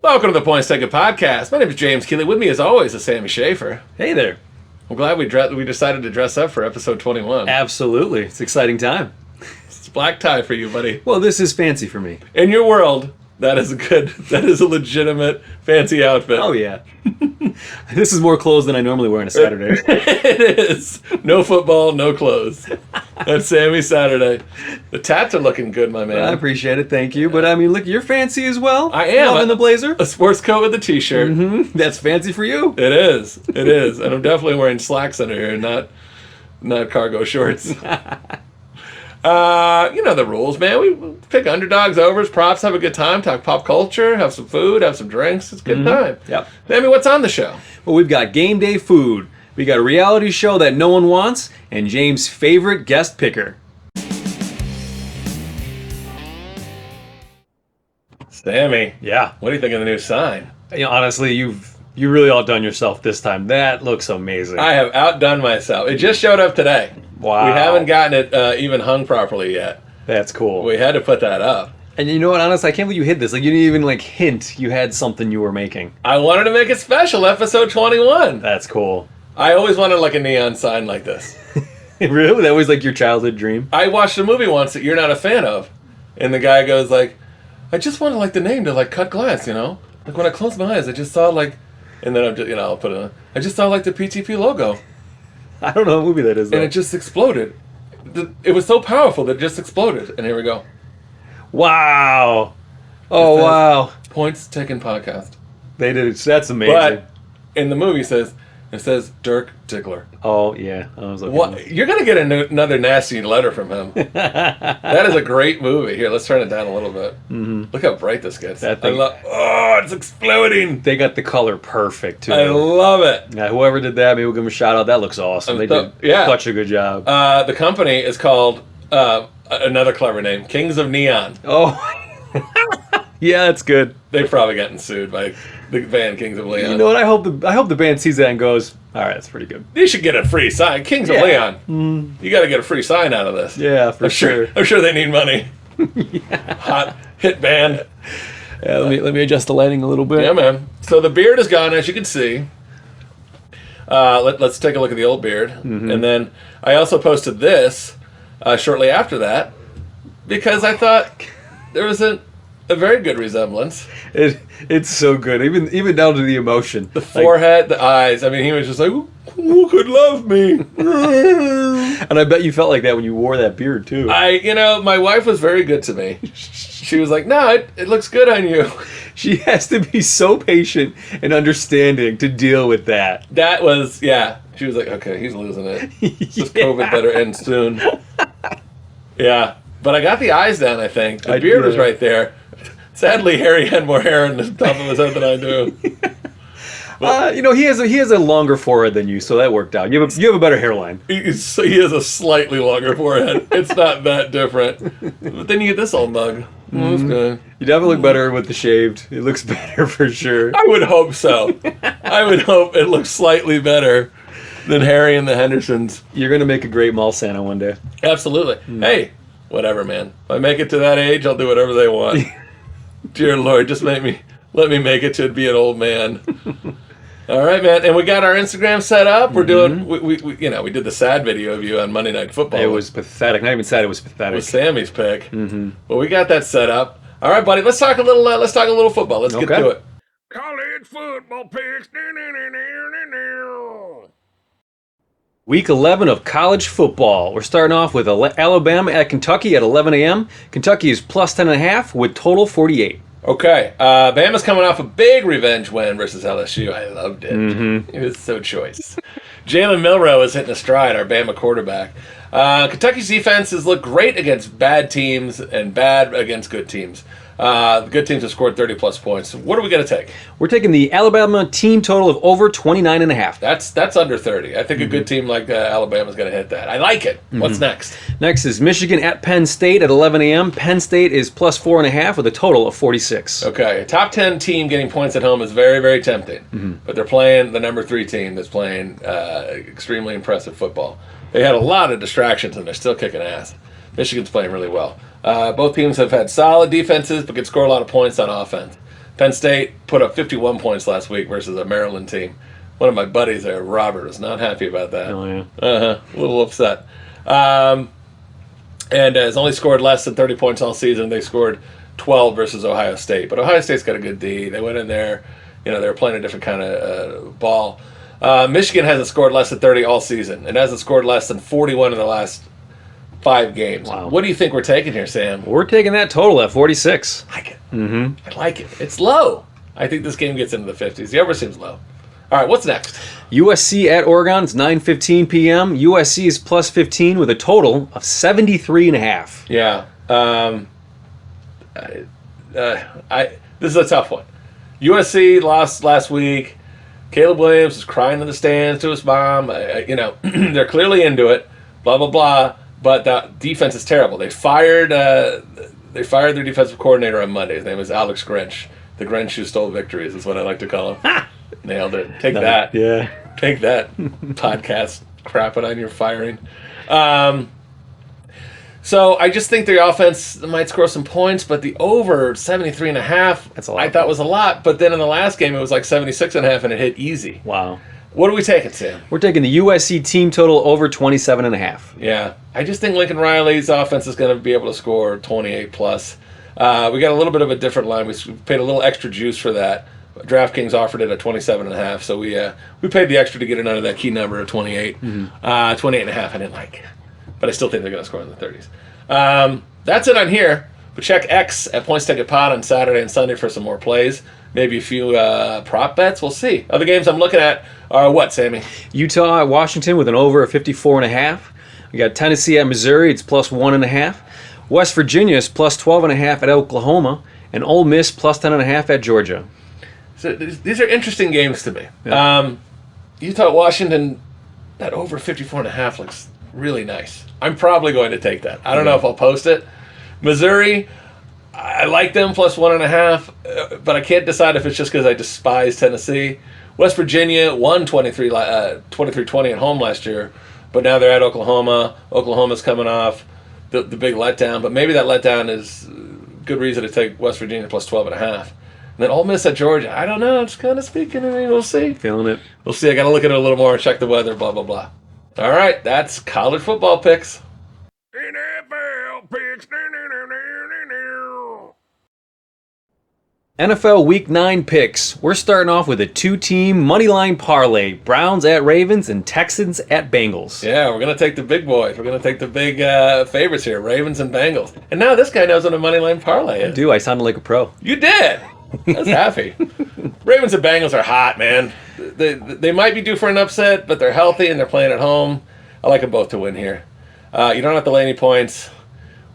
Welcome to the Points Taken podcast. My name is James Keeley. With me, as always, is Sammy Schaefer. Hey there. I'm glad we decided to dress up for episode 21. Absolutely. It's an exciting time. It's black tie for you, buddy. Well, this is fancy for me. In your world, that is a legitimate fancy outfit. Oh, yeah. This is more clothes than I normally wear on a Saturday. It is. No football, no clothes. That's Sammy Saturday. The tats are looking good, my man. I appreciate it. Thank you. But, I mean, look, you're fancy as well. I am. Loving the blazer. A sports coat with a t-shirt. Mm-hmm. That's fancy for you. It is. It is. And I'm definitely wearing slacks under here, not cargo shorts. You know the rules, man. We pick underdogs, overs, props, have a good time, talk pop culture, have some food, have some drinks. It's a good time. Yep. Sammy, what's on the show? Well, we've got game day food. We got a reality show that no one wants, and James' favorite guest picker. Sammy, Yeah. what do you think of the new sign? You know, honestly, you really outdone yourself this time. That looks amazing. I have outdone myself. It just showed up today. Wow. We haven't gotten it even hung properly yet. That's cool. We had to put that up. And you know what, honestly, I can't believe you hid this. Like, you didn't even, hint you had something you were making. I wanted to make it special, episode 21. That's cool. I always wanted a neon sign like this. Really? That was, your childhood dream? I watched a movie once that you're not a fan of, and the guy goes I just wanted the name to cut glass, you know? When I closed my eyes, I just saw and then I'm just, I'll put it. I just saw the PTP logo, I don't know what movie that is, though. and it just exploded. It was so powerful that it just exploded, and here we go. Wow. Oh, It says, wow. Points Taken podcast. They did it. That's amazing. But in the movie it says Dirk Diggler. Oh, yeah. I was looking. What? You're gonna get another nasty letter from him. That is a great movie. Here, let's turn it down a little bit. Mm-hmm. Look how bright this gets. That thing- it's exploding. They got the color perfect, too. I love it. Yeah, whoever did that, maybe we'll give them a shout out. That looks awesome. They did such a good job. The company is called another clever name, Kings of Neon. Oh, yeah, that's good. They've probably gotten sued by the band Kings of Leon. You know what? I hope the band sees that and goes, all right, that's pretty good. You should get a free sign, Kings of Yeah. Leon. You got to get a free sign out of this. Yeah, for sure. I'm sure they need money. Hot hit band. Yeah, let me adjust the lighting a little bit. Yeah, man. So the beard is gone, as you can see. Let's take a look at the old beard. Mm-hmm. And then I also posted this shortly after that because I thought there was a very good resemblance. It's so good, even down to the emotion. The forehead, the eyes. I mean, he was just who could love me? And I bet you felt like that when you wore that beard, too. My wife was very good to me. She was like, no, it looks good on you. She has to be so patient and understanding to deal with that. That was, yeah. She was like, okay, he's losing it. This COVID better end soon. Yeah. But I got the eyes down, I think. The beard was right there. Sadly, Harry had more hair on the top of his head than I do. He has a longer forehead than you, so that worked out. You have a better hairline. He has a slightly longer forehead. It's not that different. But then you get this old mug. Oh, that's good. You definitely look better with the shaved. It looks better for sure. I would hope so. I would hope it looks slightly better than Harry and the Hendersons. You're going to make a great mall Santa one day. Absolutely. Hey, whatever, man. If I make it to that age, I'll do whatever they want. Dear Lord, just let me make it to be an old man. All right, man. And we got our Instagram set up. We're doing, we did the sad video of you on Monday Night Football. It was pathetic. Not even sad. It was pathetic. It was Sammy's pick. Mm-hmm. Well, we got that set up. All right, buddy. Let's talk a little football. Let's get to it. College football picks. Week 11 of college football. We're starting off with Alabama at Kentucky at 11 a.m. Kentucky is plus 10.5 with total 48. Okay, Bama's coming off a big revenge win versus LSU. I loved it. Mm-hmm. It was so choice. Jalen Milroe is hitting a stride, our Bama quarterback. Kentucky's defenses look great against bad teams and bad against good teams. The good teams have scored 30-plus points. What are we going to take? We're taking the Alabama team total of over 29.5. That's under 30. I think a good team like Alabama's going to hit that. I like it. What's next? Next is Michigan at Penn State at 11 a.m. Penn State is plus 4.5 with a total of 46. Okay, a top 10 team getting points at home is very, very tempting. But they're playing the number 3 team that's playing extremely impressive football. They had a lot of distractions, and they're still kicking ass. Michigan's playing really well. Both teams have had solid defenses, but can score a lot of points on offense. Penn State put up 51 points last week versus a Maryland team. One of my buddies there, Robert, was not happy about that. Oh, yeah. A little upset. And has only scored less than 30 points all season. They scored 12 versus Ohio State. But Ohio State's got a good D. They went in there. They were playing a different kind of ball. Michigan hasn't scored less than 30 all season. It hasn't scored less than 41 in the last 5 games. Wow. What do you think we're taking here, Sam? We're taking that total at 46. I like it. I like it. It's low. I think this game gets into the 50s. The over seems low. All right, what's next? USC at Oregon. It's 9:15 p.m. USC is plus 15 with a total of 73.5. Yeah. This is a tough one. USC lost last week. Caleb Williams is crying in the stands to his mom. They're clearly into it. Blah blah blah. But the defense is terrible. They fired their defensive coordinator on Monday. His name is Alex Grinch. The Grinch who stole victories is what I like to call him. Nailed it. Take that. Yeah. Take that. Podcast crapping on your firing. So I just think the offense might score some points, but the over 73.5, That's a lot. I thought was a lot. But then in the last game, it was like 76.5, and it hit easy. Wow. What are we taking, Sam? We're taking the USC team total over 27.5. Yeah. I just think Lincoln Riley's offense is going to be able to score 28 plus. We got a little bit of a different line. We paid a little extra juice for that. DraftKings offered it at 27.5, so we paid the extra to get it under that key number of 28. 28.5, I didn't like, but I still think they're going to score in the 30s. That's it on here. But check X at Points Ticket Pod on Saturday and Sunday for some more plays. Maybe a few prop bets. We'll see. Other games I'm looking at are what, Sammy? Utah at Washington with an over of 54.5. We got Tennessee at Missouri. It's plus 1.5. West Virginia is plus 12.5 at Oklahoma, and Ole Miss plus 10.5 at Georgia. So these are interesting games to me. Yeah. Utah, Washington, that over 54.5 looks really nice. I'm probably going to take that. I don't know if I'll post it. Missouri, I like them plus 1.5, but I can't decide if it's just because I despise Tennessee. West Virginia won 23-20 at home last year, but now they're at Oklahoma. Oklahoma's coming off the big letdown, but maybe that letdown is good reason to take West Virginia plus 12.5. And then Ole Miss at Georgia. I don't know. It's kind of speaking to me. We'll see. Feeling it. We'll see. I got to look at it a little more, check the weather, blah, blah, blah. All right. That's college football picks. NFL picks. NFL Week 9 picks. We're starting off with a 2-team moneyline parlay. Browns at Ravens and Texans at Bengals. Yeah, we're going to take the big boys. We're going to take the big favorites here, Ravens and Bengals. And now this guy knows what a moneyline parlay is. I sounded like a pro. You did. I was happy. Ravens and Bengals are hot, man. They might be due for an upset, but they're healthy and they're playing at home. I like them both to win here. You don't have to lay any points,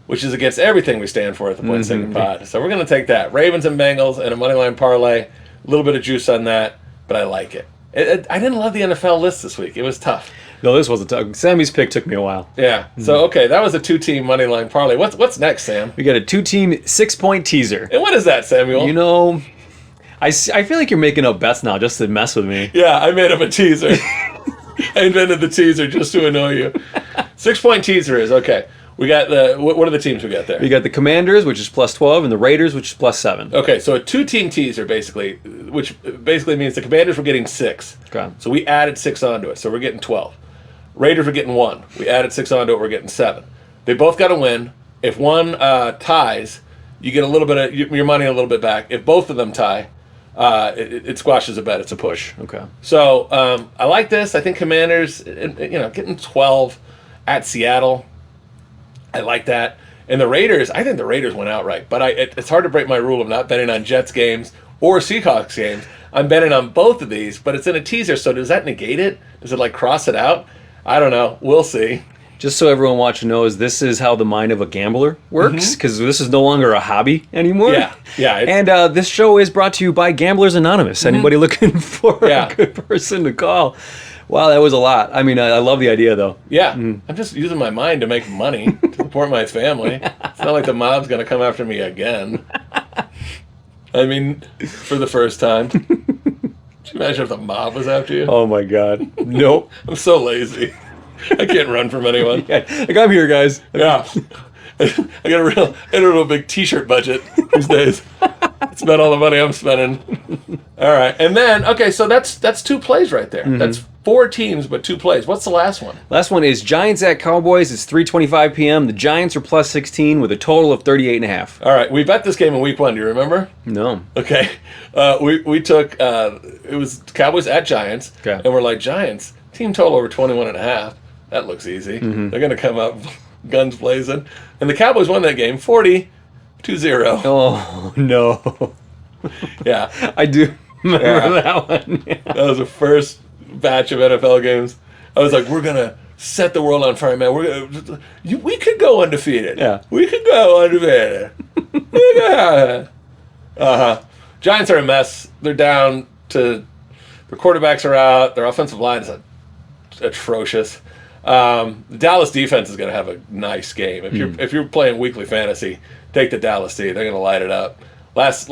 which is against everything we stand for at the Points Ticket Pod. So we're going to take that. Ravens and Bengals and a moneyline parlay. A little bit of juice on that, but I like it. I didn't love the NFL list this week. It was tough. No, this wasn't tough. Sammy's pick took me a while. Yeah. So, okay, that was a 2-team moneyline parlay. What's next, Sam? We got a 2-team 6-point teaser. And what is that, Samuel? I feel like you're making up bets now just to mess with me. Yeah, I made up a teaser. I invented the teaser just to annoy you. 6-point teaser is, okay. We got what are the teams we got there? We got the Commanders, which is plus 12, and the Raiders, which is plus 7. Okay, so a 2-team teaser, basically, which basically means the Commanders were getting 6. Okay. So we added 6 onto it, so we're getting 12. Raiders were getting 1. We added 6 onto it, we're getting 7. They both got to win. If one ties, you get a little bit of your money a little bit back. If both of them tie, it squashes a bet. It's a push. Okay. So I like this. I think Commanders, getting 12 at Seattle. I like that. And the Raiders, I think the Raiders went outright. But it's hard to break my rule of not betting on Jets games or Seahawks games. I'm betting on both of these, but it's in a teaser. So does that negate it? Does it cross it out? I don't know. We'll see. Just so everyone watching knows, this is how the mind of a gambler works, because this is no longer a hobby anymore. Yeah. And this show is brought to you by Gamblers Anonymous. Anybody looking for a good person to call? Wow, that was a lot. I mean, I love the idea, though. Yeah. I'm just using my mind to make money, to support my family. It's not like the mob's going to come after me again. I mean, for the first time. Could you imagine if the mob was after you? Oh, my God. Nope. I'm so lazy. I can't run from anyone. I'm here, guys. Yeah. I got a real big T-shirt budget these days. Spend all the money I'm spending. All right, and then okay, so that's 2 plays right there. That's 4 teams, but 2 plays. What's the last one? Last one is Giants at Cowboys. It's 3:25 p.m. The Giants are plus 16 with a total of 38.5. All right, we bet this game in week 1. Do you remember? No. Okay, we took it was Cowboys at Giants, Okay. and we're like Giants team total over 21.5. That looks easy. They're gonna come up guns blazing, and the Cowboys won that game 40-0. Oh, no. Yeah, I do remember Yeah. that one. Yeah. that was the first batch of NFL games. I was like, we're gonna set the world on fire, man. We could go undefeated. Yeah. We could go undefeated. Yeah. Giants are a mess. They're down to their quarterbacks are out. Their offensive line is atrocious. The Dallas defense is going to have a nice game. If you're playing weekly fantasy, take the Dallas D. They're going to light it up. Last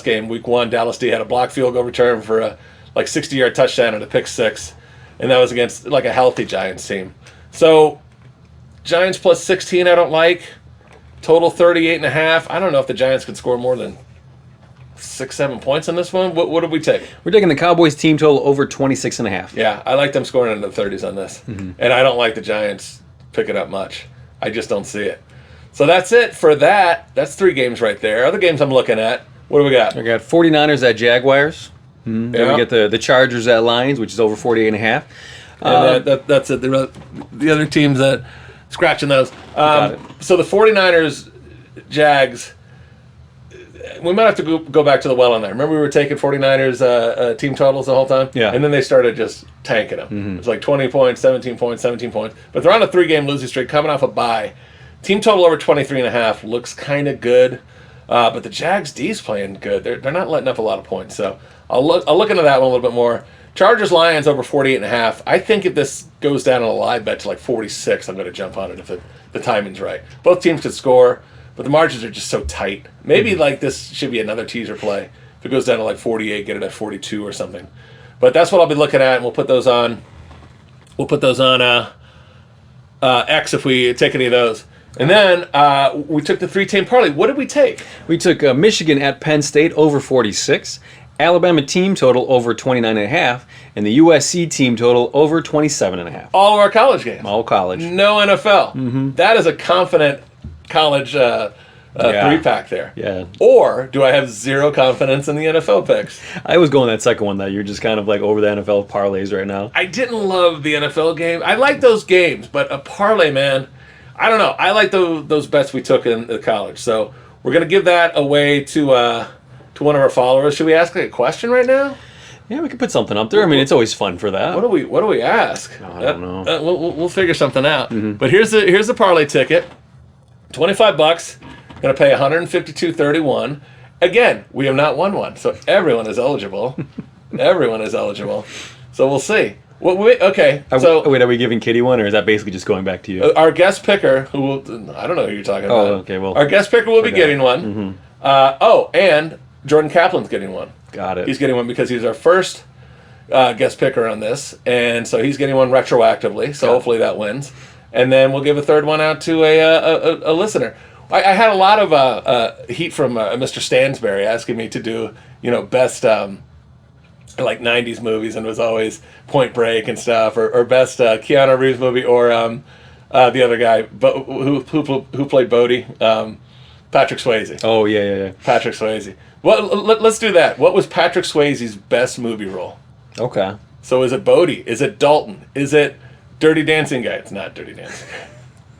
game, week 1, Dallas D had a block field goal return for a 60-yard touchdown and a pick 6, and that was against a healthy Giants team. So Giants plus 16, I don't like. Total 38.5. I don't know if the Giants could score more than 6-7 points in this one. What did we take? We're taking the Cowboys team total over 26.5. Yeah, I like them scoring in the 30s on this. And I don't like the Giants picking up much. I just don't see it. So that's it for that. That's 3 games right there. Other games I'm looking at, what do we got? We got 49ers at Jaguars. Then Yeah. we get the Chargers at Lions, which is over 48.5. And that's it. The other teams that scratching those. Got it. So the 49ers, Jags, we might have to go back to the well on there. Remember we were taking 49ers team totals the whole time? Yeah. And then they started just tanking them. It was like 20 points, 17 points, 17 points. But they're on a 3-game losing streak coming off a bye. Team total over 23.5 looks kind of good. But the Jags D's playing good. They're not letting up a lot of points. So I'll look into that one a little bit more. Chargers Lions over 48.5. I think if this goes down on a live bet to 46, I'm going to jump on it if the timing's right. Both teams could score, but the margins are just so tight. Maybe this should be another teaser play. If it goes down to 48, get it at 42 or something. But that's what I'll be looking at, and we'll put those on. We'll put those on X if we take any of those. And then we took the 3-team parlay. What did we take? We took Michigan at Penn State over 46, Alabama team total over 29.5, and the USC team total over 27.5. All of our college games. All college. No NFL. That is a confident college 3-pack there. Yeah. Or do I have 0 confidence in the NFL picks? I was going that second one that you're just kind of over the NFL parlays right now. I didn't love the NFL game. I like those games, but a parlay, man, I don't know. I like those bets we took in the college. So we're going to give that away to one of our followers. Should we ask a question right now? Yeah, we could put something up there. I mean, it's always fun for that. What do we ask? I don't know. We'll figure something out. But here's the parlay ticket. $25. Going to pay $152.31. Again, we have not won one, so everyone is eligible. Everyone is eligible. So we'll see. Okay. So Wait, are we giving Kitty one, or is that basically just going back to you? our guest picker, who will, I don't know who you're talking about. Oh, okay, well, Our guest picker will be getting one. And Jordan Kaplan's getting one. got it. He's getting one because he's our first guest picker on this, and so he's getting one retroactively. So hopefully that wins, and then we'll give a third one out to a listener. I had a lot of heat from Mr. Stansberry asking me to do best 90s movies, and it was always Point Break and stuff, or best Keanu Reeves movie, or the other guy who played Bodhi, Patrick Swayze. Oh, yeah. Patrick Swayze. Well, let's do that. What was Patrick Swayze's best movie role? Okay. So is it Bodhi? Is it Dalton? Is it Dirty Dancing Guy? It's not Dirty Dancing Guy.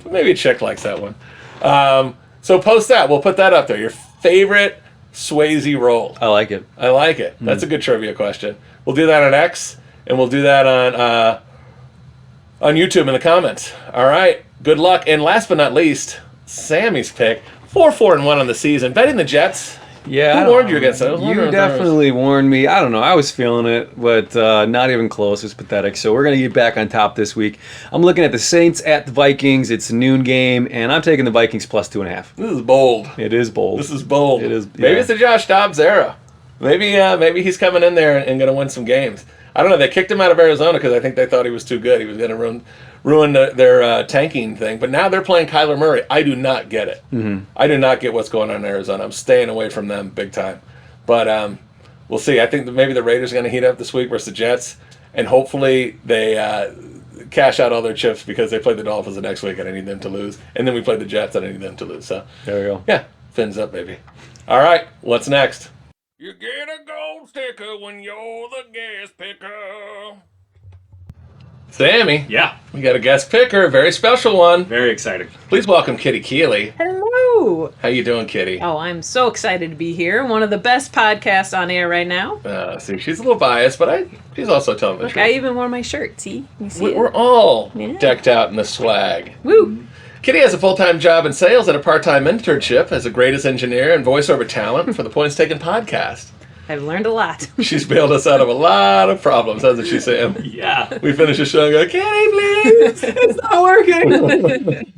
But maybe a chick likes that one. So post that. We'll put that up there. Your favorite Swayze role. I like it. I like it. That's a good trivia question. We'll do that on X, and we'll do that on YouTube in the comments. All right. Good luck. And last but not least, Sammy's pick. 4-4-1 on the season. Betting the Jets. Yeah. Who warned you against that? I was wondering You if there was- definitely warned me. I don't know. I was feeling it, but not even close. It's pathetic. So we're going to get back on top this week. I'm looking at the Saints at the Vikings. It's a noon game, and I'm taking the Vikings plus 2.5. This is bold. It is bold. This is bold. It is, Maybe yeah. it's the Josh Dobbs era. Maybe he's coming in there and going to win some games. I don't know. They kicked him out of Arizona because I think they thought he was too good. He was going to ruin their tanking thing. But now they're playing Kyler Murray. I do not get it. I do not get what's going on in Arizona. I'm staying away from them big time. But we'll see. I think that maybe the Raiders are going to heat up this week versus the Jets, and hopefully they cash out all their chips because they play the Dolphins the next week and I need them to lose. And then we play the Jets and I need them to lose. So There we go. yeah, fins up, baby. All right, what's next? You get a gold sticker when you're the guest picker. Sammy, Yeah. we got a guest picker, a very special one. Very exciting. Please welcome Kitty Keeley. Hello. How you doing, Kitty? Oh, I'm so excited to be here. One of the best podcasts on air right now. See, she's a little biased, but she's also telling the Look, truth. I even wore my shirt. See? You see it? We're all Yeah. decked out in the swag. Woo. Kitty has a full-time job in sales and a part-time internship as a greatest engineer and voiceover talent for the Points Taken podcast. I've learned a lot. She's bailed us out of a lot of problems, hasn't she, Sam? Yeah. We finish the show and go, Kitty, please, it's not working.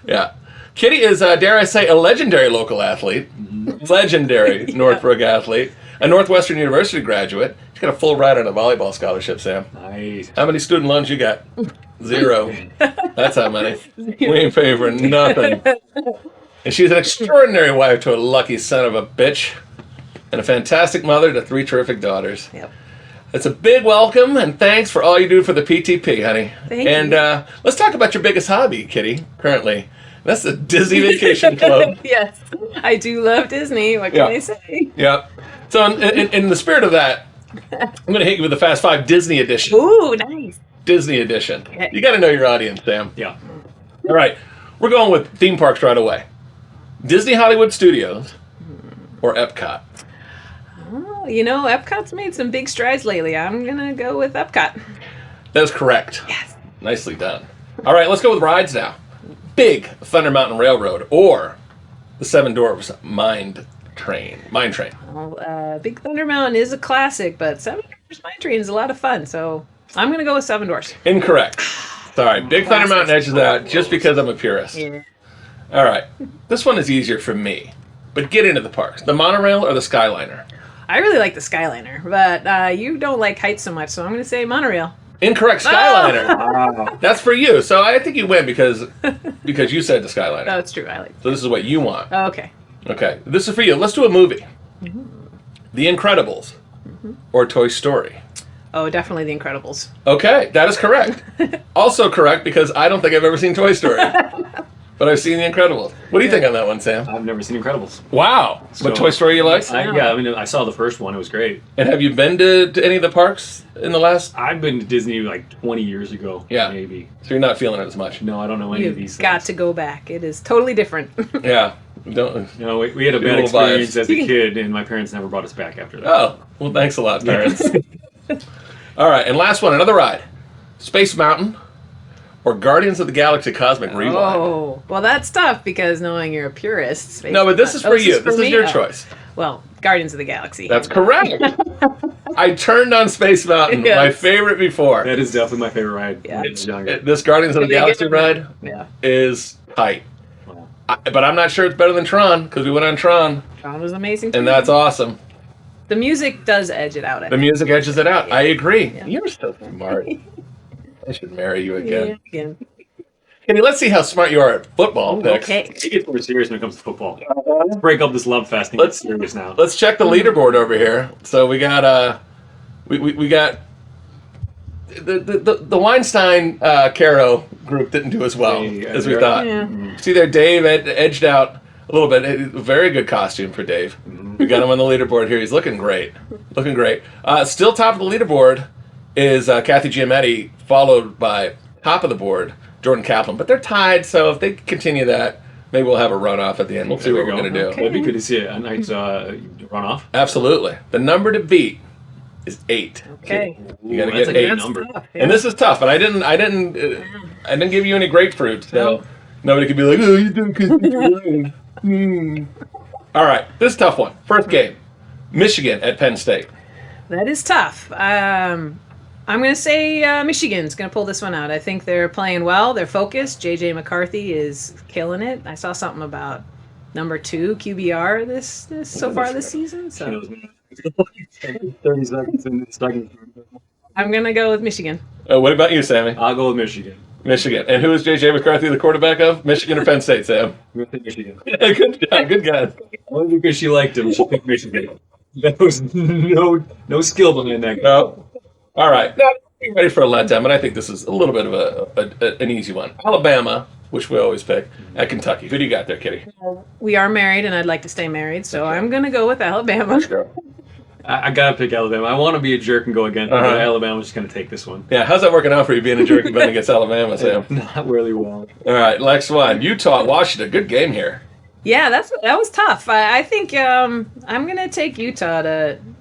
Yeah. Kitty is, dare I say, a legendary local athlete. Legendary Northbrook athlete. A Northwestern University graduate. She's got a full ride on a volleyball scholarship, Sam. Nice. How many student loans you got? 0. That's how many. We ain't paying for nothing. And she's an extraordinary wife to a lucky son of a bitch. And a fantastic mother to 3 terrific daughters. Yep. It's a big welcome, and thanks for all you do for the PTP, honey. Thank and you. Let's talk about your biggest hobby, Kitty, currently. That's the Disney Vacation Club. Yes. I do love Disney. What can Yeah. I say? Yep. So in the spirit of that, I'm going to hit you with the Fast 5 Disney Edition. Ooh, nice. Disney Edition. Okay. You got to know your audience, Sam. Yeah. All right. We're going with theme parks right away. Disney Hollywood Studios or Epcot? Oh, you know, Epcot's made some big strides lately. I'm going to go with Epcot. That is correct. Yes. Nicely done. All right, let's go with rides now. Big Thunder Mountain Railroad or the Seven Dwarfs Mine Train. Well, Big Thunder Mountain is a classic, but Seven Dwarfs Mine Train is a lot of fun, so I'm going to go with Seven Dwarfs. Incorrect. Sorry, Big Thunder Classic. Mountain edges out just because I'm a purist. Yeah. All right, this one is easier for me, but get into the parks. The monorail or the Skyliner? I really like the Skyliner, but you don't like heights so much, so I'm going to say monorail. Incorrect, Skyliner. Wow. That's for you. So I think you win because you said the Skyliner. Oh, it's true. I like. So this is what you want. Oh, okay. Okay, this is for you. Let's do a movie. The Incredibles or Toy Story. Oh, definitely The Incredibles. Okay, that is correct. Also correct because I don't think I've ever seen Toy Story. But I've seen The Incredibles. What do you think on that one, Sam? I've never seen Incredibles. Wow. So- What Toy Story you like? I saw the first one. It was great. And have you been to any of the parks in the last... I've been to Disney like 20 years ago. Yeah. Maybe. So you're not feeling it as much? No, I don't know any of these You've got things. to go back. It is totally different. Yeah. Don't... No, we had a You're a bad little experience biased. as a kid, and my parents never brought us back after that. Oh, well, thanks a lot, parents. All right, and last one, another ride. Space Mountain or Guardians of the Galaxy Cosmic Rewind? Oh, well, that's tough because knowing you're a purist. No, but this is for you. This is me? your Oh. choice. Well, Guardians of the Galaxy. That's correct. I turned on Space Mountain, Yes. my favorite before. That is definitely my favorite ride. Yeah. when I was younger. This Guardians of the They get Galaxy it ride Yeah. is tight. Wow. But I'm not sure it's better than Tron because we went on Tron, Tron was amazing. and too. that's awesome. The music does edge it out. I The think. music edges it out. I agree. Yeah. You're so smart. I should marry you Yeah, again. again. Kenny, let's see how smart you are at football picks. Okay. It gets more serious when it comes to football. Let's break up this love fest and get Let's- serious now. Let's check the leaderboard over here. So we got we got the Weinstein Caro group didn't do as well Hey, as we they're- thought. Yeah. See there, Dave edged out a little bit. Very good costume for Dave. We got him on the leaderboard here. He's looking great. Looking great. Still top of the leaderboard is Kathy Giametti, followed by top of the board Jordan Kaplan. But they're tied, so if they continue that, maybe we'll have a runoff at the end. We'll see There what we we're go. going to do. Okay. That'd be good to see a nice runoff. Absolutely. The number to beat is 8. Okay. You gotta That's get a 8. good number. And this is tough, and I didn't give you any grapefruit, so nobody could be like, oh, you did good. All right, this is a tough one. First game, Michigan at Penn State. That is tough. I'm going to say Michigan's going to pull this one out. I think they're playing well. They're focused. J.J. McCarthy is killing it. I saw something about number 2 QBR this so far this season. He knows So 30 seconds in the second. I'm gonna go with Michigan. What about you, Sammy? I'll go with Michigan. Michigan. And who is J.J. McCarthy the quarterback of? Michigan or Penn State, Sam? I'm going to Michigan. Good job. Good guys. Only because she liked him, she picked Michigan. There was no skill behind that. No. All right. Now, getting ready for a letdown, but I think this is a little bit of an easy one. Alabama, which we always pick, at Kentucky. Who do you got there, Kitty? We are married, and I'd like to stay married, so I'm gonna go with Alabama. I gotta pick Alabama. I want to be a jerk and go against, but Alabama's just gonna take this one. Yeah, how's that working out for you being a jerk and betting against Alabama, Sam? Not really well. All right, next one. Utah, Washington. Good game here. Yeah, that was tough. I think I'm gonna take Utah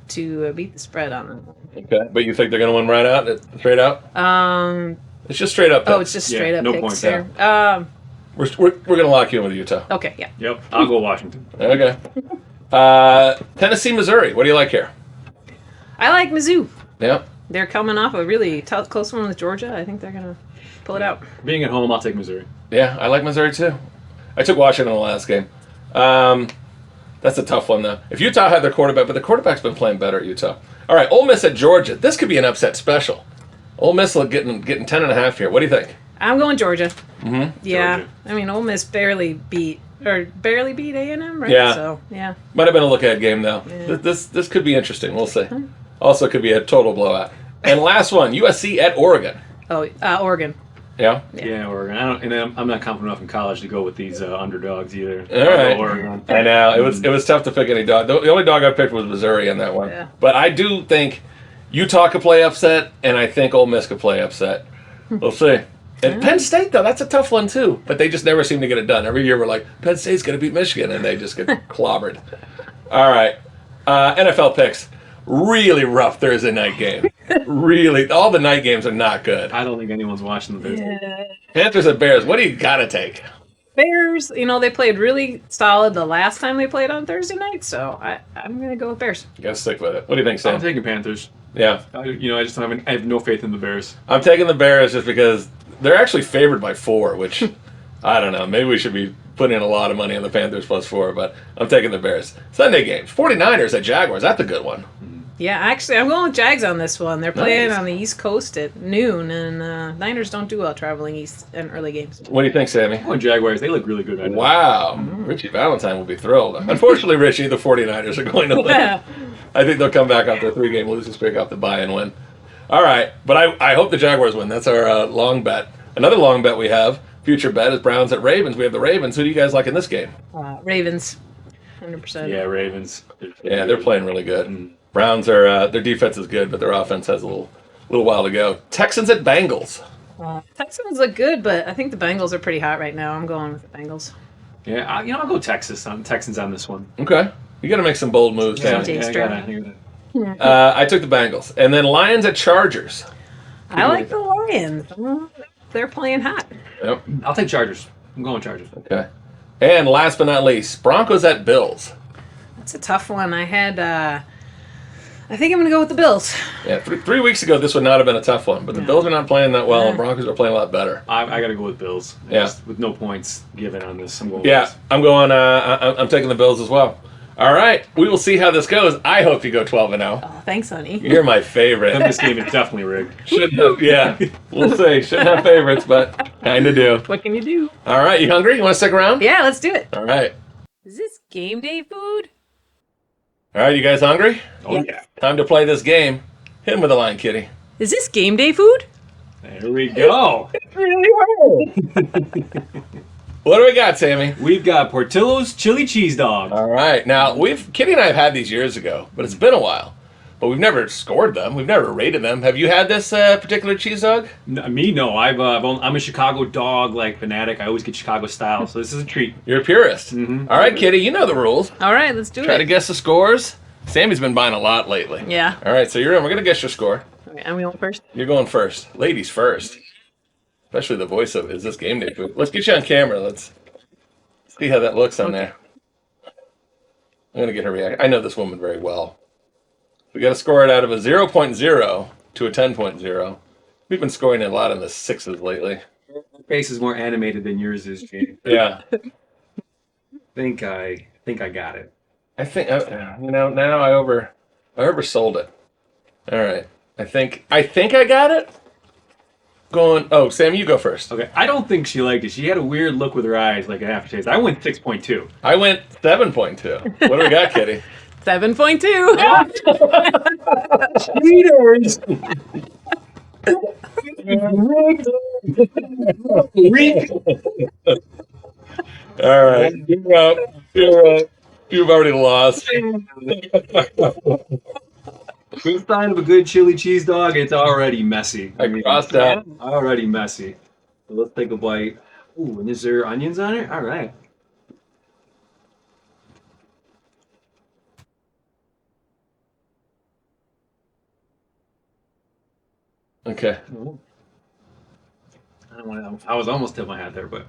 to beat the spread on it. Okay, but you think they're going to win right out, straight out? It's just straight up. Oh, Picks. it's just straight up no picks points here. We're going to lock you in with Utah. Okay, yeah. Yep, I'll go Washington. Okay. Tennessee, Missouri. What do you like here? I like Mizzou. Yeah. They're coming off a really tough, close one with Georgia. I think they're gonna pull it out. Being at home, I'll take Missouri. Yeah, I like Missouri too. I took Washington in the last game. That's a tough one though. If Utah had their quarterback, but the quarterback's been playing better at Utah. All right, Ole Miss at Georgia. This could be an upset special. Ole Miss getting 10.5 here. What do you think? I'm going Georgia. Mm-hmm. Yeah, Georgia. I mean Ole Miss barely beat A&M, right? Yeah. So yeah. Might have been a look-ahead game though. Yeah. This could be interesting. We'll see. Also, could be a total blowout. And last one, USC at Oregon. Oh, Oregon. Yeah. Yeah, Oregon. I'm not confident enough in college to go with these underdogs either. All right. Oregon. I know it was tough to pick any dog. The only dog I picked was Missouri in that one. Yeah. But I do think Utah could play upset, and I think Ole Miss could play upset. We'll see. And Penn State though, that's a tough one too. But they just never seem to get it done. Every year we're like, Penn State's going to beat Michigan, and they just get clobbered. All right, NFL picks. Really rough Thursday night game. Really, all the night games are not good. I don't think anyone's watching the Thursday. Yeah. Panthers and Bears. What do you got to take? Bears, they played really solid the last time they played on Thursday night, so I'm going to go with Bears. You got to stick with it. What do you think, Sam? I'm taking Panthers. Yeah. I have no faith in the Bears. I'm taking the Bears just because they're actually favored by 4, which I don't know. Maybe we should be putting in a lot of money on the Panthers +4, but I'm taking the Bears. Sunday games. 49ers at Jaguars. That's a good one. Yeah, actually, I'm going with Jags on this one. They're playing Nice. on the East Coast at noon, and Niners don't do well traveling east in early games. What do you think, Sammy? I'm going Jaguars. They look really good right now. Wow. Richie Valentine will be thrilled. Unfortunately, Richie, the 49ers are going to win. I think they'll come back after a 3-game losing streak off the bye and win. All right, but I hope the Jaguars win. That's our long bet. Another long bet we have, future bet, is Browns at Ravens. We have the Ravens. Who do you guys like in this game? Ravens, 100%. Yeah, Ravens. Yeah, they're playing really good. Browns are their defense is good, but their offense has a little while to go. Texans at Bengals. Texans look good, but I think the Bengals are pretty hot right now. I'm going with the Bengals. Yeah, I'll go Texans on this one. Okay, you got to make some bold moves, Yeah. Sam. Jake Stroud. I took the Bengals, and then Lions at Chargers. I like the Lions. They're playing hot. Yep. I'll take Chargers. I'm going Chargers. Okay. And last but not least, Broncos at Bills. That's a tough one. I think I'm going to go with the Bills. Yeah, 3 weeks ago this would not have been a tough one, but the Bills are not playing that well, and Broncos are playing a lot better. I got to go with Bills. Yeah. Just with no points given on this. I'm going Yeah, Bills. I'm going. I'm taking the Bills as well. All right, we will see how this goes. I hope you go 12-0. Oh, thanks, honey. You're my favorite. This game is definitely rigged. Shouldn't have. Yeah, we'll see. Shouldn't have favorites, but kind of do. What can you do? All right, you hungry? You want to stick around? Yeah, let's do it. All right. Is this game day food? All right, you guys hungry? Oh, yeah. Time to play this game. Hit him with a line, Kitty. Is this game day food? There we go. What do we got, Sammy? We've got Portillo's chili cheese dog. All right. Now, Kitty and I have had these years ago, but it's been a while. But we've never scored them. We've never rated them. Have you had this particular cheese dog? Me, no. I'm a Chicago dog fanatic. I always get Chicago style, so this is a treat. You're a purist. Mhm. All right, Kitty, you know the rules. All right, let's do Try to it. guess the scores. Sammy's been buying a lot lately. Yeah. All right, so you're in. We're going to guess your score. Okay, I'm going first. You're going first. Ladies first. Especially the voice of, is this game day food? Let's get you on camera. Let's see how that looks on there. I'm going to get her reaction. I know this woman very well. We got to score it out of a 0.0 to a 10.0. We've been scoring a lot in the 6s lately. Your face is more animated than yours is, Jane. Yeah. think I got it. I think, now I Whoever sold it. All right. I think I got it. Going. Oh, Sam, you go first. Okay, I don't think she liked it. She had a weird look with her eyes, like an aftertaste. I went 6.2. I went 7.2. What do we got, Kitty? 7.2. Cheaters! All right. You're up. You're up. You've already lost. Good sign of a good chili cheese dog. It's already messy. I crossed out. Already messy. So let's take a bite. Ooh, and is there onions on it? All right. Okay. I was almost at my hat there, but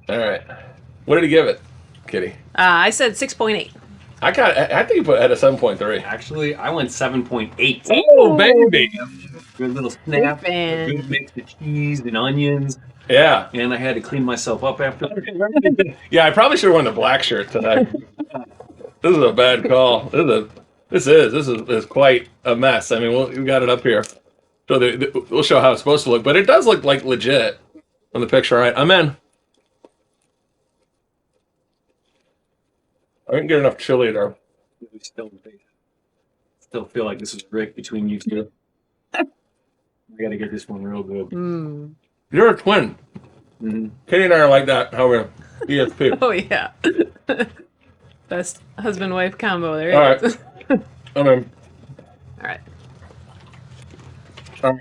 All right. What did he give it, Kitty? I said 6.8. I think you put at a 7.3. actually I went 7.8. Oh, baby. Good little snap. Fan. Good mix of cheese and onions. Yeah. And I had to clean myself up after. Yeah, I probably should have worn the black shirt tonight. This is a bad call. This is quite a mess. I mean, we got it up here. So we'll show how it's supposed to look, but it does look like legit on the picture. All right, I'm in. I didn't get enough chili there. Still feel like this is rigged between you two. I gotta get this one real good. Mm. You're a twin. Mhm. Katie and I are like that. How we're ESP. Oh, yeah. Best husband-wife combo. There All you right. go. I'm in. All right.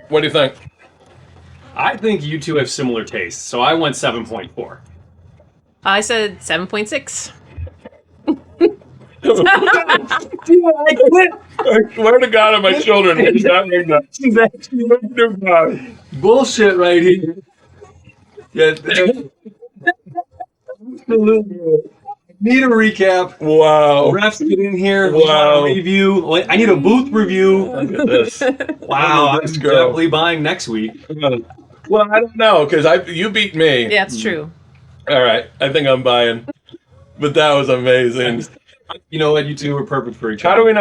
What do you think? I think you two have similar tastes, so I went 7.4. I said 7.6. I swear to God on my children, he's not like that. She's actually bullshit right here. Yeah. Need a recap. Wow. Refs get in here. Wow. Review. I need a booth review. Look at this. Wow, I'm Let's go. definitely buying next week. Well, I don't know, because you beat me. Yeah, it's true. All right. I think I'm buying. But that was amazing. You know what? You two are perfect for each How other. do we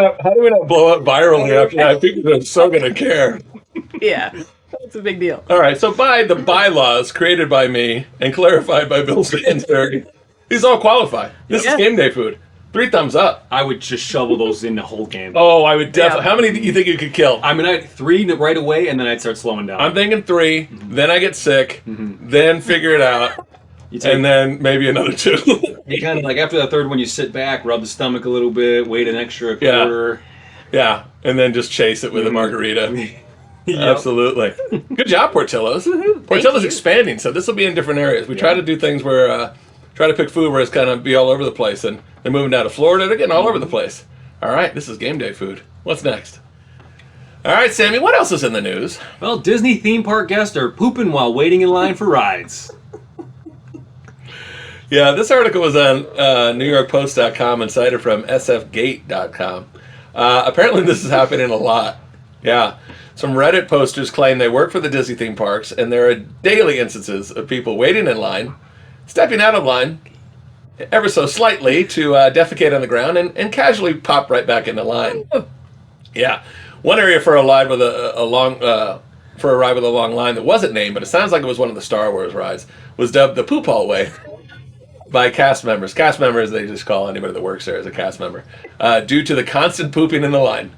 not blow up virally after that? People are so gonna care. Yeah. It's a big deal. All right, so by the bylaws created by me and clarified by Bill Stansberry, these all qualify. This Yeah. is game day food. 3 thumbs up. I would just shovel those in the whole game. Oh, I would definitely. Yeah. How many do you think you could kill? I mean, I'd 3 right away, and then I'd start slowing down. I'm thinking 3. Then I get sick. Then figure it out, You take, and then maybe another 2. you kind of like after that third one, you sit back, rub the stomach a little bit, wait an extra Yeah. quarter. Yeah, and then just chase it with a margarita. Yep. Absolutely. Good job, Portillo's. Portillo's you. expanding, so this will be in different areas. We try to do things where, try to pick food where it's kind of be all over the place, and they're moving down to Florida. They're getting all over the place. All right, this is game day food. What's next? All right, Sammy, what else is in the news? Well, Disney theme park guests are pooping while waiting in line for rides. Yeah, this article was on NewYorkPost.com and cited from sfgate.com. Apparently, this is happening a lot. Yeah. Some Reddit posters claim they work for the Disney theme parks, and there are daily instances of people waiting in line, stepping out of line ever so slightly to defecate on the ground, and casually pop right back into line. Yeah. One area for a ride with a long line that wasn't named, but it sounds like it was one of the Star Wars rides, was dubbed the Poop Hallway by cast members. Cast members, they just call anybody that works there as a cast member, due to the constant pooping in the line.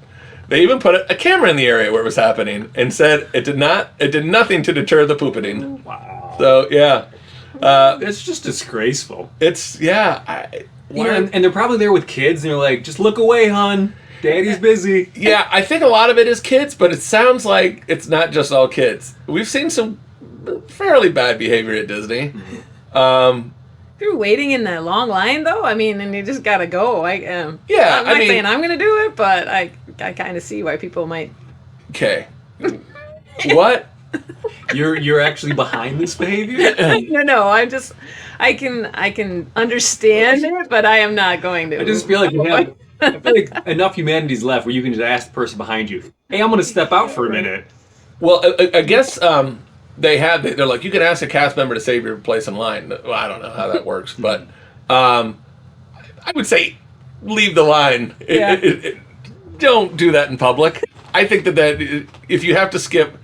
They even put a camera in the area where it was happening and said it did nothing to deter the pooping. Wow. So yeah, It's just disgraceful. it's yeah. You know, and they're probably there with kids, and they're like, just look away, hon. Daddy's busy. Yeah, I think a lot of it is kids, but it sounds like it's not just all kids. We've seen some fairly bad behavior at Disney. If you're waiting in that long line, though, I mean, and you just gotta go. Yeah, I'm not I mean- saying I'm gonna do it, but I kind of see why people might. Okay, what? You're actually behind this behavior? No, I can understand it, but I am not going to. I just feel like I feel like enough humanity's left where you can just ask the person behind you, hey, I'm going to step out for a minute. Well, I guess they're like, you can ask a cast member to save your place in line. Well, I don't know how that works, but I would say leave the line. Yeah. Don't do that in public. I think that if you have to skip,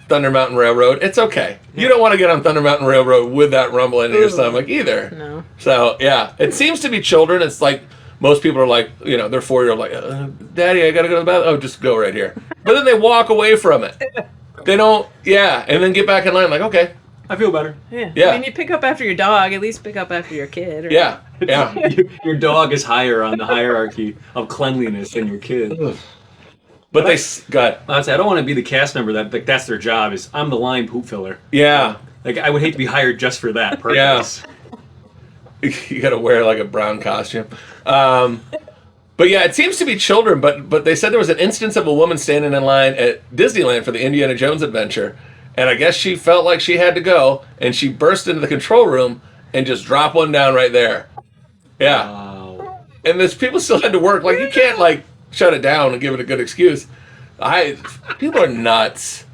Thunder Mountain Railroad, it's okay. You don't want to get on Thunder Mountain Railroad with that rumbling in your stomach either. No. So, yeah, it seems to be children. It's like most people are like, they're 4-year-old, like, Daddy, I got to go to the bathroom. Oh, just go right here. But then they walk away from it. They don't, and then get back in line like, okay. I feel better. Yeah. Yeah. I mean, you pick up after your dog, at least pick up after your kid. Or... Yeah. Your dog is higher on the hierarchy of cleanliness than your kid. But they got, I don't want to be the cast member that's their job. Is I'm the line poop filler. yeah. Like I would hate to be hired just for that purpose. You got to wear like a brown costume. But yeah, it seems to be children. But they said there was an instance of a woman standing in line at Disneyland for the Indiana Jones adventure, and I guess she felt like she had to go, and she burst into the control room and just dropped one down right there. Yeah, Wow. and there's people still had to work. Like you can't like shut it down and give it a good excuse. People are nuts.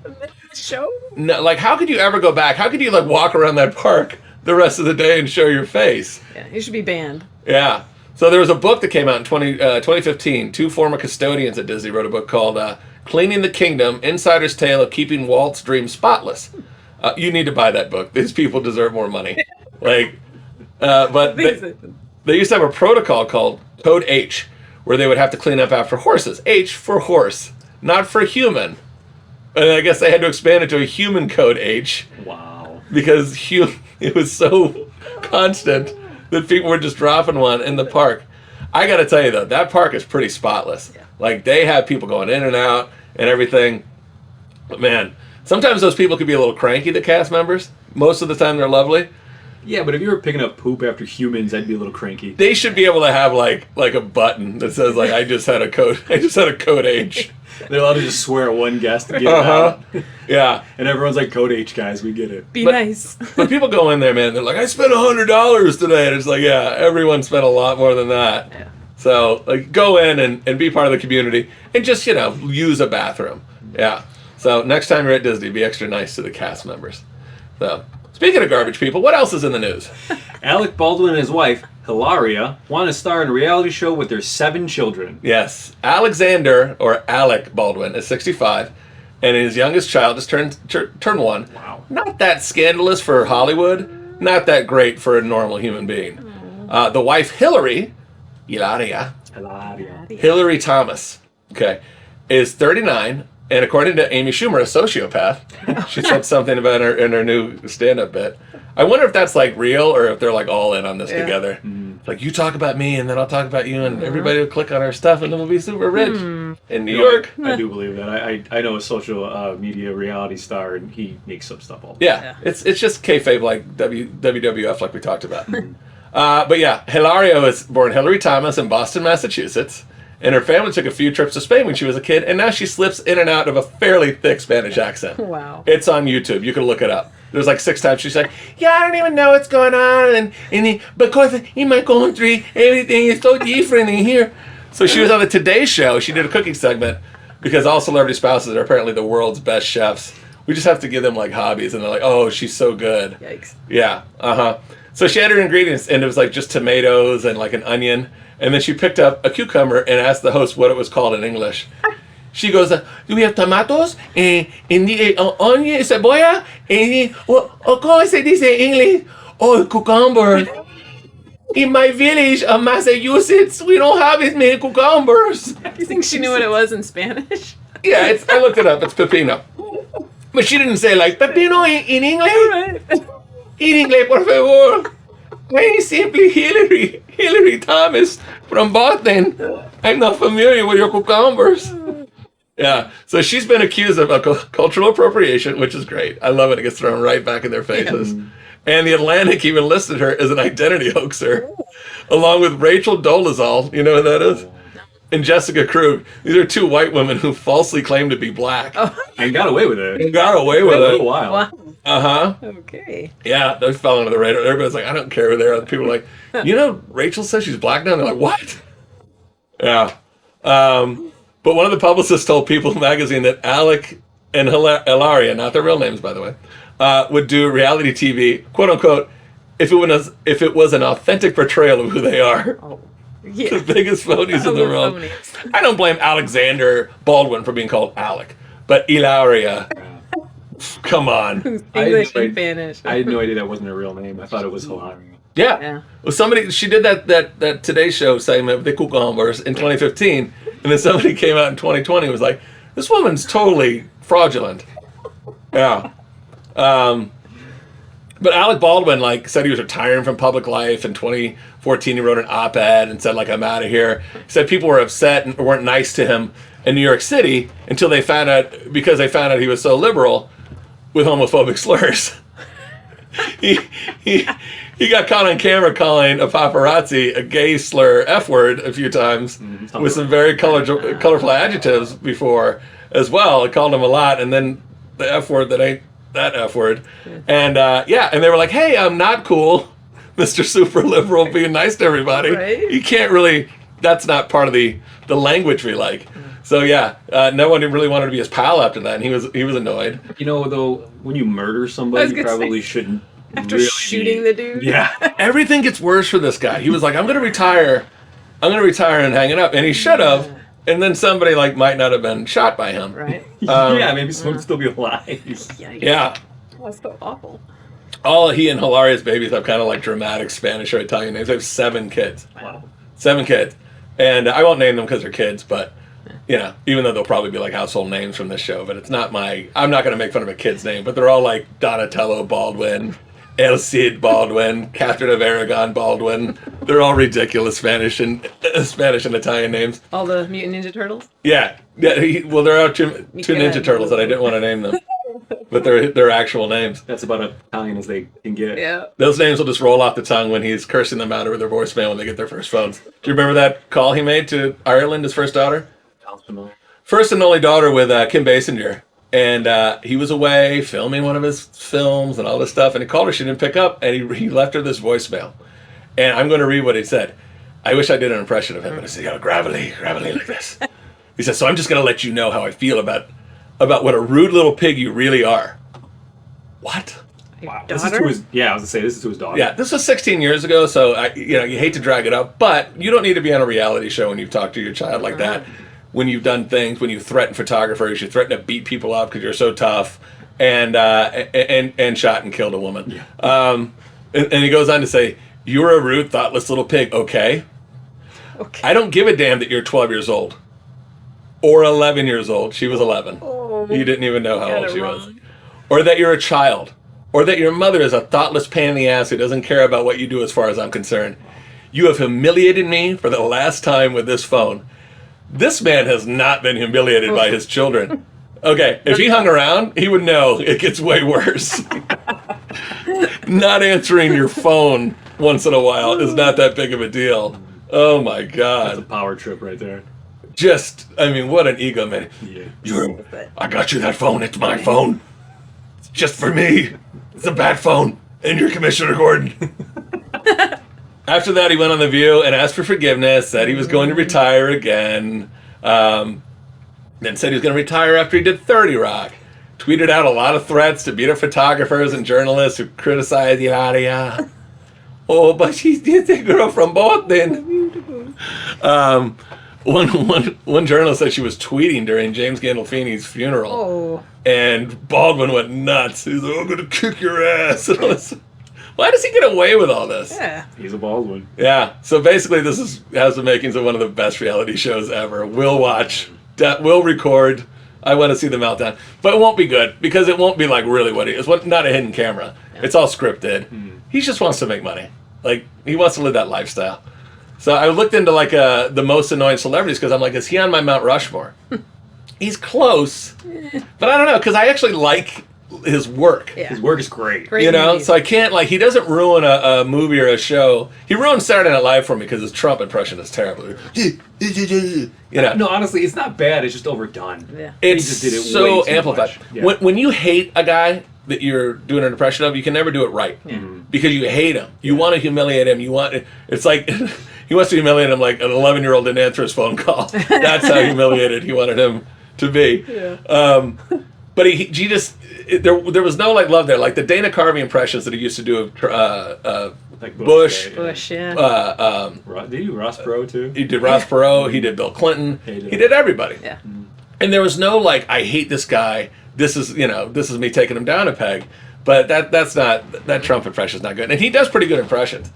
Show? No, like how could you ever go back? How could you like walk around that park the rest of the day and show your face? Yeah, you should be banned. Yeah. So there was a book that came out in 2015. Two former custodians at Disney wrote a book called Cleaning the Kingdom, Insider's Tale of Keeping Walt's Dream Spotless. You need to buy that book. These people deserve more money. But they used to have a protocol called Code H, where they would have to clean up after horses. H for horse, not for human. And I guess they had to expand it to a human code H Wow. because it was so constant that people were just dropping one in the park. I got to tell you, though, that park is pretty spotless. Yeah. Like, they have people going in and out and everything. But, man, sometimes those people could be a little cranky, the cast members. Most of the time, they're lovely. Yeah, but if you were picking up poop after humans, I'd be a little cranky. They should be able to have, like a button that says, like, I just had a code H. They're allowed to just swear at one guest to get it out. Yeah. And everyone's like, Code H, guys, we get it. Be But- nice. But people go in there, man, they're like, I spent $100 today. And it's like, yeah, everyone spent a lot more than that. Yeah. So, like, go in and be part of the community and just, use a bathroom. Yeah. So, next time you're at Disney, be extra nice to the cast members. So, speaking of garbage people, what else is in the news? Alec Baldwin and his wife, Hilaria, want to star in a reality show with their 7 children. Yes. Alexander, or Alec Baldwin, is 65, and his youngest child just turned 1. Wow. Not that scandalous for Hollywood, not that great for a normal human being. The wife, Hilaria Hilaria. Thomas, okay, is 39, and according to Amy Schumer, a sociopath. She said something about her in her new stand-up bit. I wonder if that's like real or if they're like all in on this together. Like, you talk about me and then I'll talk about you and everybody will click on our stuff and then we'll be super rich in New York. I do believe that. I know a social media reality star, and he makes up stuff all the time. Yeah, it's just kayfabe like WWF like we talked about. But yeah, Hilaria was born Hillary Thomas in Boston, Massachusetts. And her family took a few trips to Spain when she was a kid, and now she slips in and out of a fairly thick Spanish accent. Wow. It's on YouTube. You can look it up. There's like 6 times she's like, yeah, I don't even know what's going on, because in my country, everything is so different in here. So she was on the Today Show. She did a cooking segment because all celebrity spouses are apparently the world's best chefs. We just have to give them like hobbies, and they're like, oh, she's so good. Yikes. Yeah, So she had her ingredients, and it was like just tomatoes and like an onion. And then she picked up a cucumber and asked the host what it was called in English. She goes, do we have tomatoes? And the onion, cebolla? And ¿cómo se dice en English? Oh, cucumber. In my village of Massachusetts, we don't have as many cucumbers. You think she knew what it was in Spanish? Yeah, I looked it up. It's pepino. But she didn't say like, pepino in English? Right. En inglés, por favor. I'm simply Hillary Thomas from Boston. I'm not familiar with your cucumbers. Yeah, so she's been accused of cultural appropriation, which is great. I love it. It gets thrown right back in their faces. Yeah. And The Atlantic even listed her as an identity hoaxer, along with Rachel Dolezal. You know who that is? And Jessica Krug. These are 2 white women who falsely claim to be black. Oh. And got away with it. And got away with For a it. little while. Wow. Uh-huh. Okay. Yeah, they fell under the radar. Everybody's like, I don't care who they are. People are like, Rachel says she's black now? And they're like, what? Yeah. But one of the publicists told People magazine that Alec and Hilaria, not their real names, by the way, would do reality TV, quote unquote, if it was an authentic portrayal of who they are. Oh. Yeah. The biggest phonies in the world. Phonies. I don't blame Alexander Baldwin for being called Alec, but Ilaria, come on. English I- and Spanish. I had no idea that wasn't her real name. I thought it was Hilaria. Yeah. Yeah. Well, she did that Today Show segment with the Cucumbers in 2015, and then somebody came out in 2020 and was like, this woman's totally fraudulent. Yeah. But Alec Baldwin, said he was retiring from public life in 2014. He wrote an op-ed and said, I'm out of here. He said people were upset and weren't nice to him in New York City until they found out he was so liberal with homophobic slurs. He got caught on camera calling a paparazzi a gay slur F word a few times with some very colorful adjectives before as well. It called him a lot, and then the F word that ain't that F word. And and they were like, hey, I'm not cool, Mr. Super Liberal being nice to everybody. Right. You can't really, that's not part of the language we like. So no one really wanted to be his pal after that, and he was annoyed. Though, when you murder I was somebody, you gonna probably say, shouldn't. After really shooting the dude. Yeah. Everything gets worse for this guy. He was like, I'm going to retire and hang it up. And he should have. And then somebody might not have been shot by him. Right. Yeah, maybe someone would still be alive. Yikes. Yeah. That's so awful. All he and Hilaria's babies have kind of dramatic Spanish or Italian names. They have 7 kids. Wow. 7 kids. And I won't name them because they're kids, but, even though they'll probably be household names from this show, but it's not I'm not going to make fun of a kid's name, but they're all Donatello Baldwin, El Cid Baldwin, Catherine of Aragon Baldwin. They're all ridiculous Spanish and Italian names. All the Mutant Ninja Turtles? Yeah. There are two Ninja Turtles that I didn't want to name them, but they're actual names. That's about as Italian as they can get. Yeah. Those names will just roll off the tongue when he's cursing them out over their voicemail when they get their first phones. Do you remember that call he made to Ireland, his first daughter? Sounds familiar. First and only daughter with Kim Basinger. And he was away filming one of his films and all this stuff, and he called her. She didn't pick up, and he left her this voicemail. And I'm going to read what he said. I wish I did an impression of him, but he said, gravelly like this. He said, so I'm just going to let you know how I feel about what a rude little pig you really are. What? Wow. Daughter? This is to his, I was going to say, this is to his daughter. Yeah, this was 16 years ago, so you hate to drag it up, but you don't need to be on a reality show when you talk to your child like that. When you've done things, when you threaten photographers, you threaten to beat people up because you're so tough, and shot and killed a woman. Yeah. And he goes on to say, "You're a rude, thoughtless little pig." Okay. I don't give a damn that you're 12 years old or 11 years old. She was 11. Oh, You didn't even know how got old it she was. wrong. Or that you're a child. Or that your mother is a thoughtless pain in the ass who doesn't care about what you do as far as I'm concerned. You have humiliated me for the last time with this phone. This man has not been humiliated by his children. Okay, if he hung around, he would know it gets way worse. Not answering your phone once in a while is not that big of a deal. Oh my That's a God. power trip right there. What an ego, man. Yeah. I got you that phone. It's my phone. It's just for me. It's a bad phone. And you're Commissioner Gordon. After that, he went on The View and asked for forgiveness, said he was going to retire again, then said he was going to retire after he did 30 Rock. Tweeted out a lot of threats to beat up photographers and journalists who criticized Ilaria. Oh, but she's the girl from Boston. One journalist said she was tweeting during James Gandolfini's funeral. Oh. And Baldwin went nuts. He's like, I'm going to kick your ass. And all this. Why does he get away with all this? Yeah. He's a Baldwin. Yeah. So basically, this has the makings of one of the best reality shows ever. We'll watch. We'll record. I want to see the meltdown. But it won't be good because it won't be really what he is. Not a hidden camera. Yeah. It's all scripted. He just wants to make money. He wants to live that lifestyle. So I looked into the most annoying celebrities because I'm like, is he on my Mount Rushmore? He's close. But I don't know because I actually like his work. Yeah. His work is great. Great movies. So I can't he doesn't ruin a movie or a show. He ruined Saturday Night Live for me because his Trump impression is terrible. No, honestly, it's not bad. It's just overdone. Yeah. It's He just did it so way too amplified. much. Yeah. When you hate a guy that you're doing an impression of, you can never do it right because you hate him. You want to humiliate him. It's like he wants to humiliate him like an 11-year-old didn't answer his phone call. That's how humiliated he wanted him to be. Yeah. But he just there was no love there. Like the Dana Carvey impressions that he used to do of Like Bush. Bush, yeah. Did he do Ross Perot too? He did Ross Perot. He did Bill Clinton. He did. He did everybody. Yeah. And there was no like, I hate this guy. This is me taking him down a peg. But that Trump impression is not good. And he does pretty good impressions.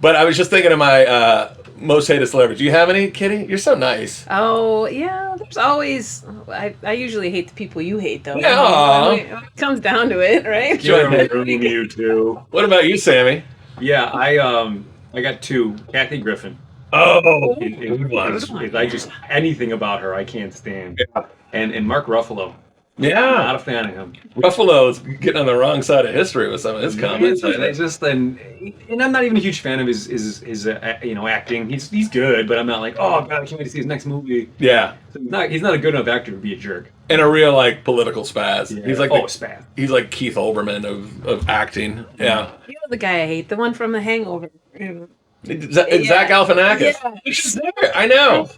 But I was just thinking of my most hated celebrity. Do you have any, Kitty? You're so nice. Oh, yeah, there's always... I usually hate the people you hate, though. Yeah. When it comes down to it, right? You too. What about you, Sammy? Yeah, I got two. Kathy Griffin. Oh, I just anything about her I can't stand. Yeah. And Mark Ruffalo. Yeah. Not a fan of him. Ruffalo's getting on the wrong side of history with some of his comments. And I'm not even a huge fan of his acting. He's good, but I'm not like, oh god, I can't wait to see his next movie. Yeah. So he's not a good enough actor to be a jerk. And a real like political spaz. Yeah. He's like spaz. He's like Keith Olbermann of acting. Yeah. You know the guy I hate, the one from The Hangover. Zach Galifianakis. Yeah. He's there. I know.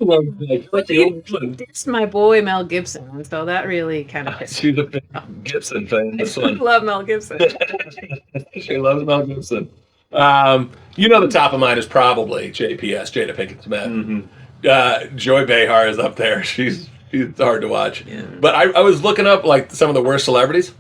It's my boy Mel Gibson, and so that really kind of pissed me. She's a big Gibson fan. This I one. love Mel Gibson. She loves Mel Gibson. The top of mine is probably JPS, Jada Pinkett Smith. Mm-hmm. Joy Behar is up there. She's hard to watch. Yeah. But I was looking up like some of the worst celebrities.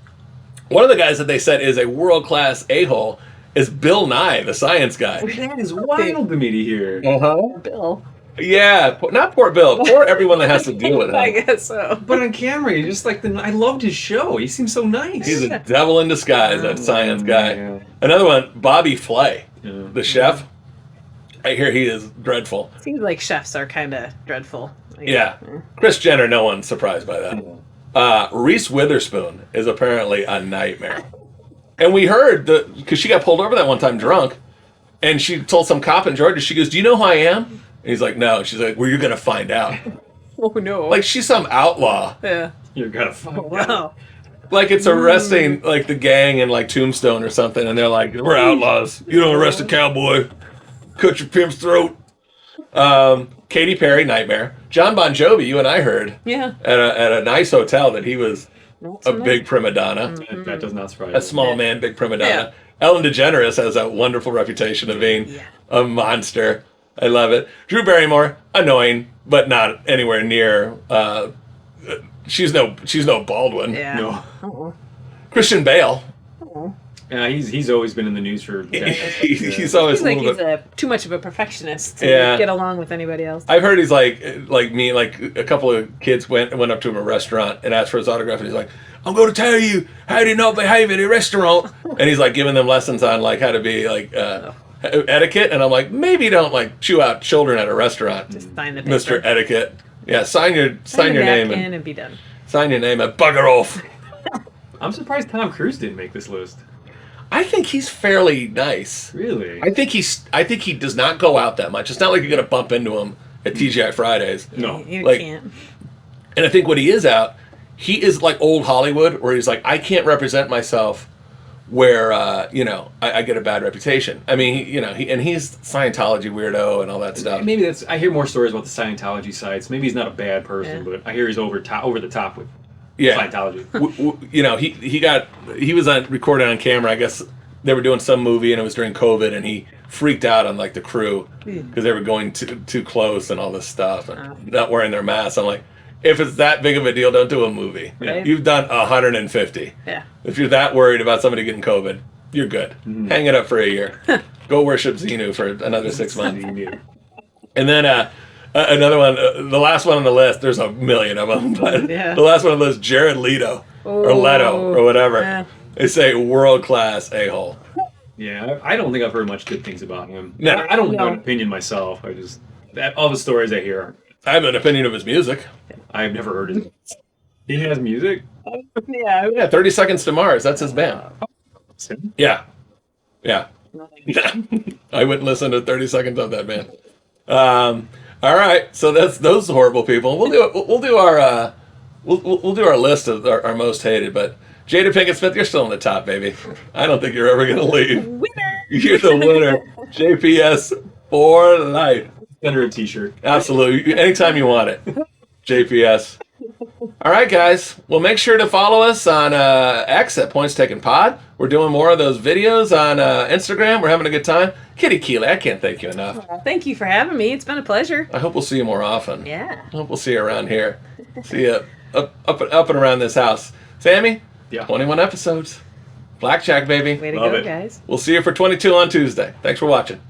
One of the guys that they said is a world-class a-hole is Bill Nye, the science guy. That is wild to me to hear. Bill. Yeah, not poor Bill. Poor everyone that has to deal with him. I guess so. But on camera, he just like I loved his show. He seems so nice. He's a devil in disguise, that science guy. Yeah. Another one, Bobby Flay, Yeah. the chef. I hear he is dreadful. Seems like chefs are kind of dreadful. Yeah. Kris Jenner, no one's surprised by that. Reese Witherspoon is apparently a nightmare. And we heard, because she got pulled over that one time drunk, and she told some cop in Georgia, she goes, do you know who I am? And he's like, no. She's like, well, you're going to find out. Oh, no. Like, she's some outlaw. Yeah. You're gonna find out. Wow. Like, it's arresting, like, the gang in, like, Tombstone or something, and they're like, we're outlaws. You don't arrest a cowboy. Cut your pimp's throat. Katy Perry, nightmare. John Bon Jovi, you and I heard Yeah. at a nice hotel that he was That's a nice. big prima donna. That does not surprise A small man, big prima donna. Yeah. Ellen DeGeneres has a wonderful reputation of being a monster. I love it. Drew Barrymore, annoying, but not anywhere near. She's no Baldwin. Yeah. No. Uh-oh. Christian Bale. Uh-oh. Yeah, he's always been in the news for decades. He's always Seems like a little he's bit. too much of a perfectionist to Yeah. get along with anybody else. I've heard he's like me. Like a couple of kids went up to him at a restaurant and asked for his autograph, and he's like, "I'm going to tell you how to not behave at a restaurant." And he's like giving them lessons on like how to be like etiquette. And I'm like, maybe don't like chew out children at a restaurant, Just sign the paper. Mr. Etiquette. Yeah, sign your name and be done. sign your name and bugger off. I'm surprised Tom Cruise didn't make this list. I think he's fairly nice. Really? I think he does not go out that much. It's not like you're gonna bump into him at TGI Fridays. No. You Like- can't. And I think when he is out, he is like old Hollywood, where he's like, I can't represent myself where I get a bad reputation. I mean, he's Scientology weirdo and all that stuff. Maybe I hear more stories about the Scientology sites. Maybe he's not a bad person, Yeah. but I hear he's over the top with Yeah, Scientology. he was recorded on camera. I guess they were doing some movie and it was during COVID, and he freaked out on like the crew because they were going too close and all this stuff and not wearing their masks. I'm like, if it's that big of a deal, don't do a movie. Right. You've done 150. Yeah. If you're that worried about somebody getting COVID, you're good. Hang it up for a year. Go worship Xenu for another 6 months. And then another one, the last one on the list, there's a million of them, but Yeah. the last one on the list, Jared Leto, or Leto, or whatever. Yeah. They say world-class a-hole. Yeah, I don't think I've heard much good things about him. No. I don't No. have an opinion myself. All the stories I hear, I have an opinion of his music. I've never heard it. He has music? Yeah. Yeah, 30 Seconds to Mars, that's his band. Yeah. Yeah. I wouldn't listen to 30 seconds of that band. All right, so that's those horrible people. We'll do our list of our most hated, but Jada Pinkett Smith, you're still in the top, baby. I don't think you're ever gonna leave. Winner. You're the winner. JPS for life. Send her a t-shirt. Absolutely. Anytime you want it. JPS. All right, guys. Well, make sure to follow us on X at Points Taken Pod. We're doing more of those videos on Instagram. We're having a good time. Kitty Keeley, I can't thank you enough. Thank you for having me. It's been a pleasure. I hope we'll see you more often. Yeah. I hope we'll see you around here. See you up and around this house. Sammy? Yeah. 21 episodes. Blackjack, baby. Way to Love go, it. guys. We'll see you for 22 on Tuesday. Thanks for watching.